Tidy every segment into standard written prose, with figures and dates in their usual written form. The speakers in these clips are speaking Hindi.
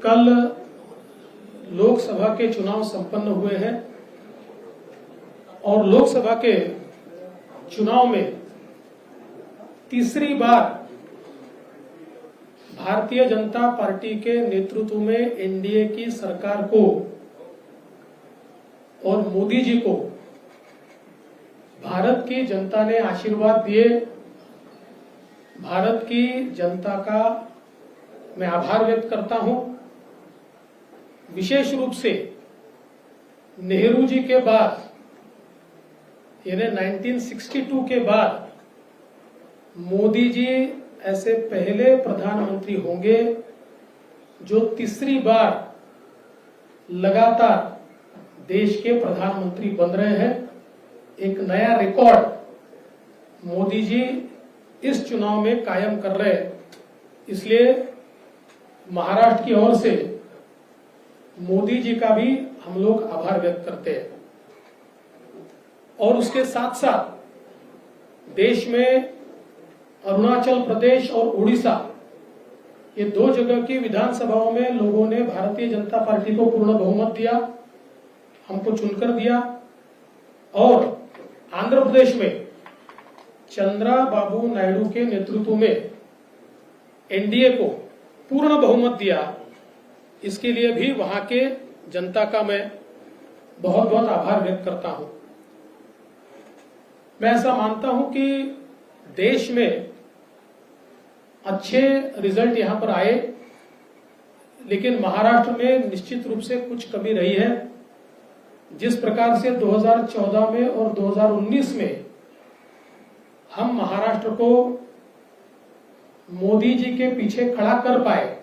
कल लोकसभा के चुनाव संपन्न हुए हैं और लोकसभा के चुनाव में तीसरी बार भारतीय जनता पार्टी के नेतृत्व में एनडीए की सरकार को और मोदी जी को भारत की जनता ने आशीर्वाद दिए। भारत की जनता का मैं आभार व्यक्त करता हूं। विशेष रूप से नेहरू जी के बाद यानी 1962 के बाद मोदी जी ऐसे पहले प्रधानमंत्री होंगे जो तीसरी बार लगातार देश के प्रधानमंत्री बन रहे हैं। एक नया रिकॉर्ड मोदी जी इस चुनाव में कायम कर रहे हैं। इसलिए महाराष्ट्र की ओर से मोदी जी का भी हम लोग आभार व्यक्त करते हैं। और उसके साथ साथ देश में अरुणाचल प्रदेश और उड़ीसा ये दो जगह की विधानसभाओं में लोगों ने भारतीय जनता पार्टी को पूर्ण बहुमत दिया, हमको चुनकर दिया। और आंध्र प्रदेश में चंद्रबाबू नायडू के नेतृत्व में एनडीए को पूर्ण बहुमत दिया। इसके लिए भी वहां के जनता का मैं बहुत बहुत आभार व्यक्त करता हूं। मैं ऐसा मानता हूं कि देश में अच्छे रिजल्ट यहां पर आए, लेकिन महाराष्ट्र में निश्चित रूप से कुछ कमी रही है। जिस प्रकार से 2014 में और 2019 में हम महाराष्ट्र को मोदी जी के पीछे खड़ा कर पाए,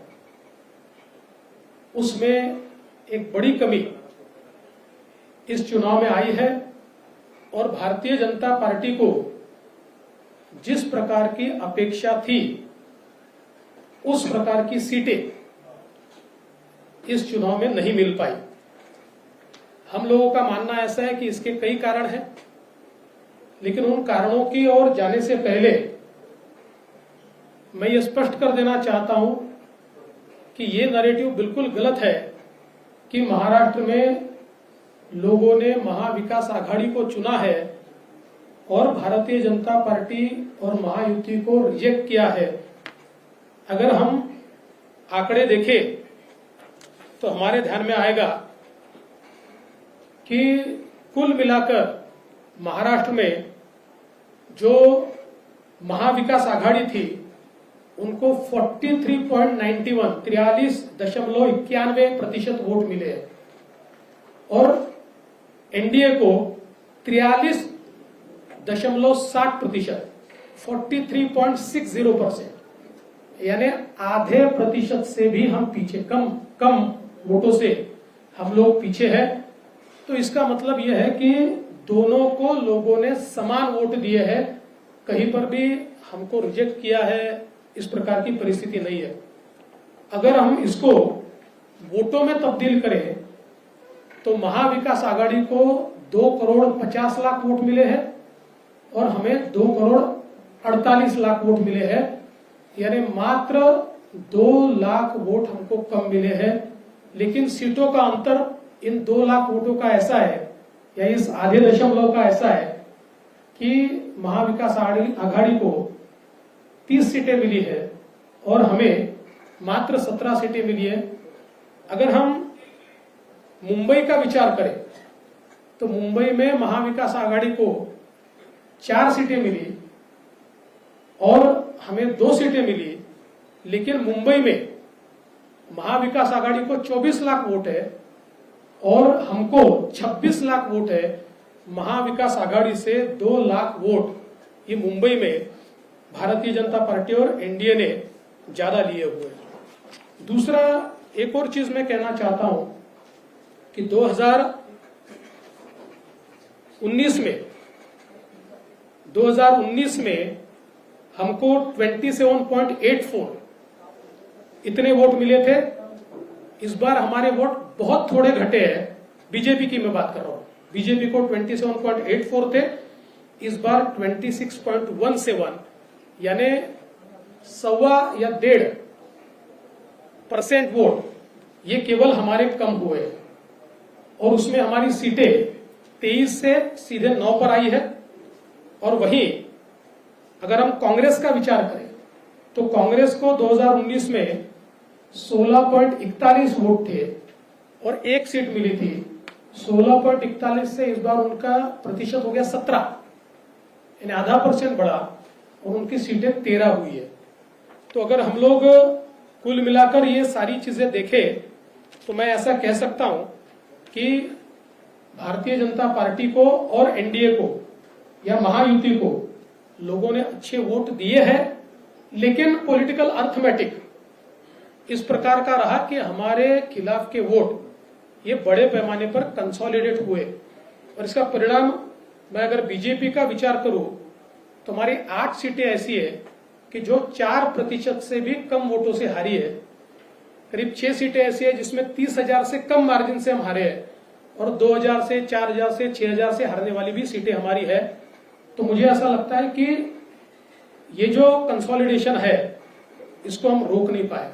उसमें एक बड़ी कमी इस चुनाव में आई है। और भारतीय जनता पार्टी को जिस प्रकार की अपेक्षा थी उस प्रकार की सीटें इस चुनाव में नहीं मिल पाई। हम लोगों का मानना ऐसा है कि इसके कई कारण हैं, लेकिन उन कारणों की ओर जाने से पहले मैं ये स्पष्ट कर देना चाहता हूं कि ये नैरेटिव बिल्कुल गलत है कि महाराष्ट्र में लोगों ने महाविकास आघाड़ी को चुना है और भारतीय जनता पार्टी और महायुति को रिजेक्ट किया है। अगर हम आंकड़े देखें तो हमारे ध्यान में आएगा कि कुल मिलाकर महाराष्ट्र में जो महाविकास आघाड़ी थी उनको 43.91 वोट मिले हैं और एनडीए को 43.60% 43.60%, यानी आधे प्रतिशत से भी हम पीछे, कम वोटों से हम लोग पीछे हैं। तो इसका मतलब यह है कि दोनों को लोगों ने समान वोट दिए हैं, कहीं पर भी हमको रिजेक्ट किया है, इस प्रकार की परिस्थिति नहीं है। अगर हम इसको वोटों में तब्दील करें तो महाविकास आघाड़ी को 2,50,00,000 वोट मिले हैं और हमें 2,48,00,000 वोट मिले हैं, यानी मात्र 2 लाख वोट हमको कम मिले हैं। लेकिन सीटों का अंतर इन 2 लाख वोटों का ऐसा है, या इस आधे दशमलव का ऐसा है कि महाविकास आघाड़ी को 30 सीटें मिली है और हमें मात्र 17 सीटें मिली है। अगर हम मुंबई का विचार करें तो मुंबई में महाविकास आघाड़ी को 4 सीटें मिली और हमें 2 सीटें मिली, लेकिन मुंबई में महाविकास आघाड़ी को 24 लाख वोट है और हमको 26 लाख वोट है। महाविकास आघाड़ी से 2 लाख वोट ये मुंबई में भारतीय जनता पार्टी और एनडीए ने ज्यादा लिए हुए। दूसरा, एक और चीज मैं कहना चाहता हूं कि 2019 में हमको 27.84 इतने वोट मिले थे। इस बार हमारे वोट बहुत थोड़े घटे हैं, बीजेपी की मैं बात कर रहा हूं। बीजेपी को 27.84 थे, इस बार 26.17, यानी 1.25 या 1.5% वोट ये केवल हमारे कम हुए और उसमें हमारी सीटें 23 से सीधे 9 पर आई है। और वहीं अगर हम कांग्रेस का विचार करें तो कांग्रेस को 2019 में 16.41 वोट थे और एक सीट मिली थी। 16.41 से इस बार उनका प्रतिशत हो गया 17, यानी आधा % बढ़ा और उनकी सीटें 13 हुई है। तो अगर हम लोग कुल मिलाकर ये सारी चीजें देखें तो मैं ऐसा कह सकता हूं कि भारतीय जनता पार्टी को और एनडीए को या महायुति को लोगों ने अच्छे वोट दिए हैं, लेकिन पॉलिटिकल अर्थमेटिक इस प्रकार का रहा कि हमारे खिलाफ के वोट ये बड़े पैमाने पर कंसोलिडेट हुए। और इसका परिणाम मैं अगर बीजेपी का विचार करूं तो हमारी 8 सीटें ऐसी है कि जो 4% से भी कम वोटों से हारी है। करीब 6 सीटें ऐसी है जिसमें 30,000 से कम मार्जिन से हम हारे हैं और 2,000 से 4,000 से 6,000 से हारने वाली भी सीटें हमारी है। तो मुझे ऐसा लगता है कि ये जो कंसोलिडेशन है इसको हम रोक नहीं पाए।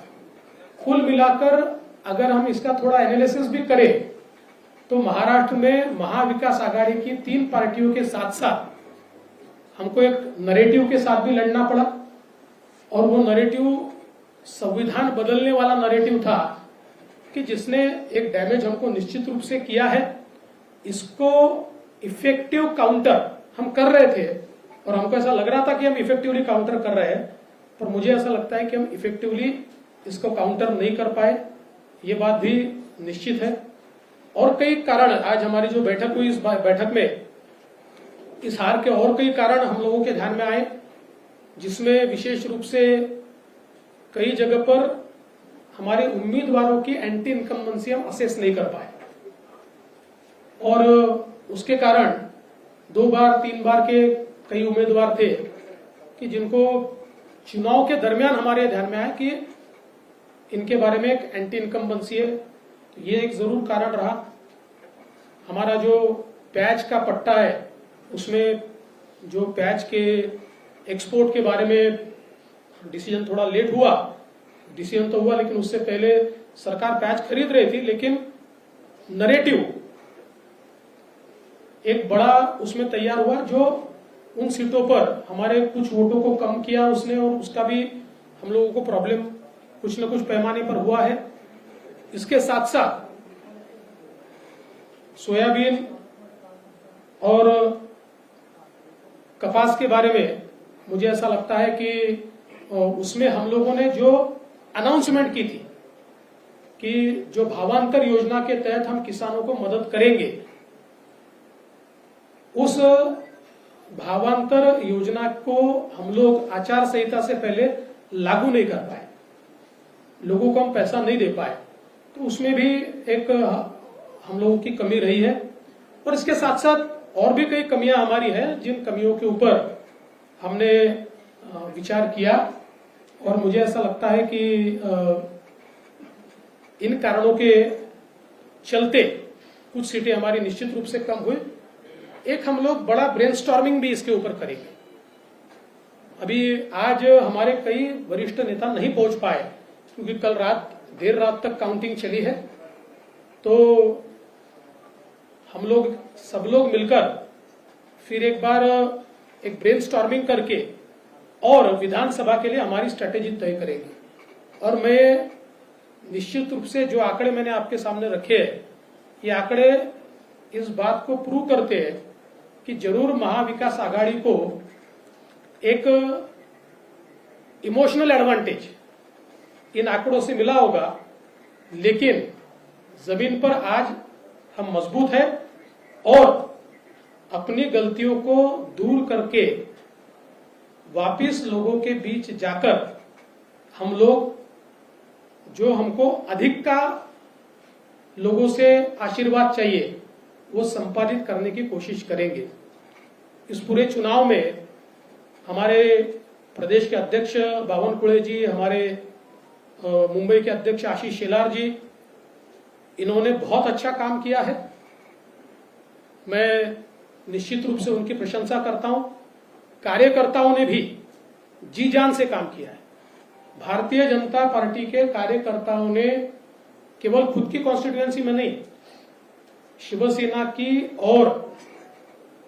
कुल मिलाकर अगर हम इसका थोड़ा एनालिसिस भी करें तो महाराष्ट्र में महाविकास आघाड़ी की 3 पार्टियों के साथ साथ हमको एक नरेटिव के साथ भी लड़ना पड़ा और वो नरेटिव संविधान बदलने वाला नरेटिव था कि जिसने एक डैमेज हमको निश्चित रूप से किया है। इसको इफेक्टिव काउंटर हम कर रहे थे और हमको ऐसा लग रहा था कि हम इफेक्टिवली काउंटर कर रहे हैं, पर मुझे ऐसा लगता है कि हम इफेक्टिवली इसको काउंटर नहीं कर पाए, ये बात भी निश्चित है। और कई कारण आज हमारी जो बैठक हुई इस बैठक में इस हार के और कई कारण हम लोगों के ध्यान में आए, जिसमें विशेष रूप से कई जगह पर हमारे उम्मीदवारों की एंटी इनकम्बेंसी हम असेस नहीं कर पाए और उसके कारण 2 बार 3 बार के कई उम्मीदवार थे कि जिनको चुनाव के दरमियान हमारे ध्यान में आया कि इनके बारे में एक एंटी इनकम्बेंसी है। तो ये एक जरूर कारण रहा। हमारा जो पैच का पट्टा है उसमें जो पैच के एक्सपोर्ट के बारे में डिसीजन थोड़ा लेट हुआ, डिसीजन तो हुआ लेकिन उससे पहले सरकार पैच खरीद रही थी, लेकिन नरेटिव एक बड़ा उसमें तैयार हुआ जो उन सीटों पर हमारे कुछ वोटों को कम किया उसने और उसका भी हम लोगों को प्रॉब्लम कुछ न कुछ पैमाने पर हुआ है। इसके साथ साथ सोयाबीन और कपास के बारे में मुझे ऐसा लगता है कि उसमें हम लोगों ने जो अनाउंसमेंट की थी कि जो भावांतर योजना के तहत हम किसानों को मदद करेंगे, उस भावांतर योजना को हम लोग आचार संहिता से पहले लागू नहीं कर पाए, लोगों को हम पैसा नहीं दे पाए। तो उसमें भी एक हम लोगों की कमी रही है। और इसके साथ साथ और भी कई कमियां हमारी हैं, जिन कमियों के ऊपर हमने विचार किया और मुझे ऐसा लगता है कि इन कारणों के चलते कुछ सीटें हमारी निश्चित रूप से कम हुई। एक हम लोग बड़ा ब्रेनस्टॉर्मिंग भी इसके ऊपर करेंगे। अभी आज हमारे कई वरिष्ठ नेता नहीं पहुंच पाए क्योंकि कल देर रात तक काउंटिंग चली है। तो हम लोग सब लोग मिलकर फिर एक बार एक ब्रेनस्टॉर्मिंग करके और विधानसभा के लिए हमारी स्ट्रेटेजी तय करेंगे। और मैं निश्चित रूप से जो आंकड़े मैंने आपके सामने रखे हैं, ये आंकड़े इस बात को प्रूव करते हैं कि जरूर महाविकास आघाड़ी को एक इमोशनल एडवांटेज इन आंकड़ों से मिला होगा, लेकिन जमीन पर आज हम मजबूत हैं और अपनी गलतियों को दूर करके वापिस लोगों के बीच जाकर हम लोग जो हमको अधिक का लोगों से आशीर्वाद चाहिए वो संपादित करने की कोशिश करेंगे। इस पूरे चुनाव में हमारे प्रदेश के अध्यक्ष बावनकुळे जी, हमारे मुंबई के अध्यक्ष आशीष शेलार जी, इन्होंने बहुत अच्छा काम किया है। मैं निश्चित रूप से उनकी प्रशंसा करता हूं। कार्यकर्ताओं ने भी जी जान से काम किया है। भारतीय जनता पार्टी के कार्यकर्ताओं ने केवल खुद की कॉन्स्टिट्यूएंसी में नहीं, शिवसेना की और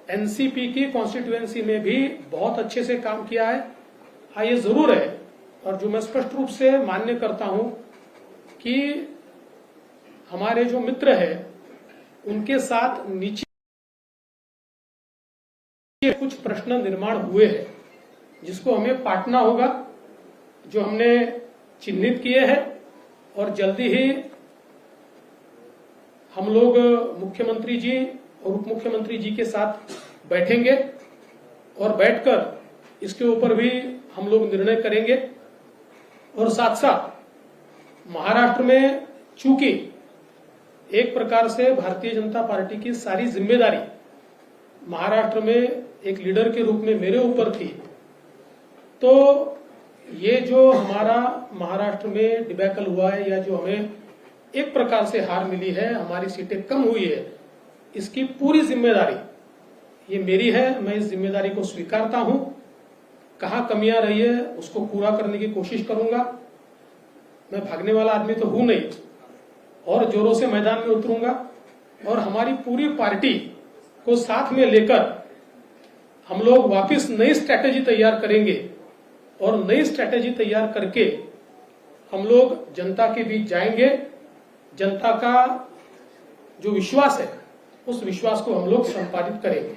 एनसीपी की कॉन्स्टिट्यूएंसी में भी बहुत अच्छे से काम किया है। हाँ, ये जरूर है, और जो मैं स्पष्ट रूप से मान्य करता हूं कि हमारे जो मित्र हैं उनके साथ नीचे कुछ प्रश्न निर्माण हुए हैं जिसको हमें पाटना होगा, जो हमने चिन्हित किए हैं, और जल्दी ही हम लोग मुख्यमंत्री जी और उप मुख्यमंत्री जी के साथ बैठेंगे और बैठकर इसके ऊपर भी हम लोग निर्णय करेंगे। और साथ साथ महाराष्ट्र में चूंकि एक प्रकार से भारतीय जनता पार्टी की सारी जिम्मेदारी महाराष्ट्र में एक लीडर के रूप में मेरे ऊपर थी, तो ये जो हमारा महाराष्ट्र में डिबैकल हुआ है या जो हमें एक प्रकार से हार मिली है, हमारी सीटें कम हुई है, इसकी पूरी जिम्मेदारी ये मेरी है। मैं इस जिम्मेदारी को स्वीकारता हूं। कहां कमियां रही है उसको पूरा करने की कोशिश करूंगा। मैं भागने वाला आदमी तो हूं नहीं, और जोरों से मैदान में उतरूंगा और हमारी पूरी पार्टी को साथ में लेकर हम लोग वापस नई स्ट्रैटेजी तैयार करेंगे, और नई स्ट्रैटेजी तैयार करके हम लोग जनता के बीच जाएंगे। जनता का जो विश्वास है उस विश्वास को हम लोग संपादित करेंगे।